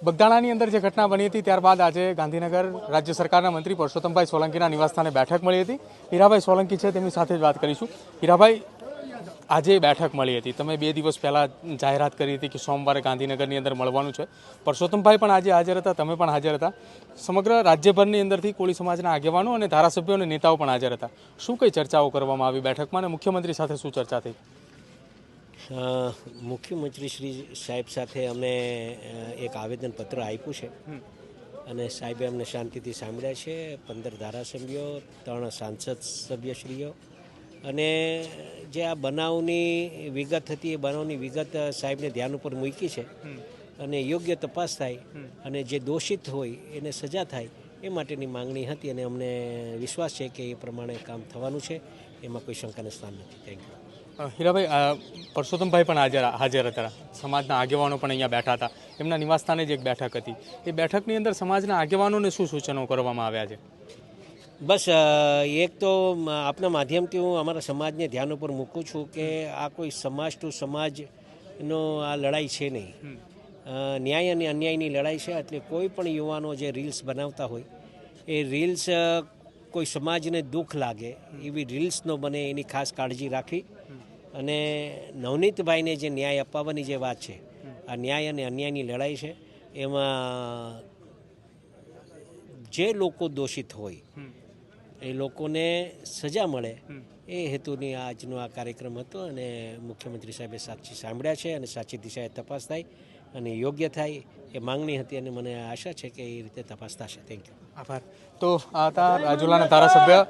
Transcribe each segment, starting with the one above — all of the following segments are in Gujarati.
બગદાણાની અંદર જે ઘટના બની હતી ત્યારબાદ આજે ગાંધીનગર રાજ્ય સરકારના મંત્રી પરસોત્તમભાઈ સોલંકીના નિવાસસ્થાને બેઠક મળી હતી. હીરાભાઈ સોલંકી છે, તેમની સાથે જ વાત કરીશું. હીરાભાઈ, આજે બેઠક મળી હતી. તમે 2 દિવસ પહેલાં જાહેરાત કરી હતી કે સોમવારે ગાંધીનગરની અંદર મળવાનું છે. પરસોત્તમભાઈ પણ આજે હાજર હતા, તમે પણ હાજર હતા. સમગ્ર રાજ્યભરની અંદરથી કોળી સમાજના આગેવાનો અને ધારાસભ્યો અને નેતાઓ પણ હાજર હતા. શું કઈ ચર્ચાઓ કરવામાં આવી બેઠકમાં અને મુખ્યમંત્રી સાથે શું ચર્ચા થઈ? મુખ્યમંત્રી શ્રી સાહેબ સાથે અમે એક આવેદનપત્ર આપ્યું છે અને સાહેબે અમને શાંતિથી સાંભળ્યા છે. 15 ધારાસભ્યો, 3 સાંસદ સભ્યશ્રીઓ અને જે આ બનાવની વિગત હતી એ બનાવની વિગત સાહેબને ધ્યાન ઉપર મૂકી છે અને યોગ્ય તપાસ થાય અને જે દોષિત હોય એને સજા થાય એ માટેની માંગણી હતી અને અમને વિશ્વાસ છે કે એ પ્રમાણે કામ થવાનું છે. એમાં કોઈ શંકાને સ્થાન નથી. Thank you. હીરાભાઈ, પરસોત્તમભાઈ પણ હાજર હતા. સમાજના આગેવાનો પણ અહીંયા બેઠા હતા. એમના નિવાસસ્થાને જ એક બેઠક હતી. એ બેઠકની અંદર સમાજના આગેવાનોને શું સૂચનો કરવામાં આવ્યા છે? બસ એક તો આપના માધ્યમથી હું અમારા સમાજને ધ્યાન ઉપર મૂકું છું કે આ કોઈ સમાજ ટુ સમાજનો આ લડાઈ છે નહીં, ન્યાય અને અન્યાયની લડાઈ છે. એટલે કોઈ પણ યુવાનો જે રીલ્સ બનાવતા હોય એ રીલ્સ કોઈ સમાજને દુઃખ લાગે એવી રીલ્સ ન બને એની ખાસ કાળજી રાખી અને નવનીતભાઈને જે ન્યાય અપાવવાની જે વાત છે, આ ન્યાય અને અન્યાયની લડાઈ છે. એમાં જે લોકો દોષિત હોય એ લોકોને સજા મળે એ હેતુની આજનો આ કાર્યક્રમ હતો અને મુખ્યમંત્રી સાહેબે સાચી સાંભળ્યા છે અને સાચી દિશાએ તપાસ થાય અને યોગ્ય થાય એ માંગણી હતી અને મને આશા છે કે એ રીતે તપાસ થશે. Thank you. આભાર. તો આ હતા રાજુલાના ધારાસભ્ય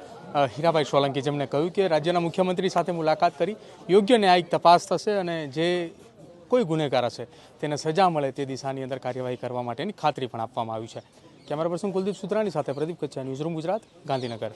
હીરાભાઈ સોલંકી, જેમણે કહ્યું કે રાજ્યના મુખ્યમંત્રી સાથે મુલાકાત કરી યોગ્ય ન્યાયિક તપાસ થશે અને જે કોઈ ગુનેગાર હશે તેને સજા મળે તે દિશાની અંદર કાર્યવાહી કરવા માટેની ખાતરી પણ આપવામાં આવી છે. કેમેરા પર્સન કુલદીપ સુત્રાની સાથે પ્રદીપ કચ્છા, ન્યૂઝરૂમ ગુજરાત, ગાંધીનગર.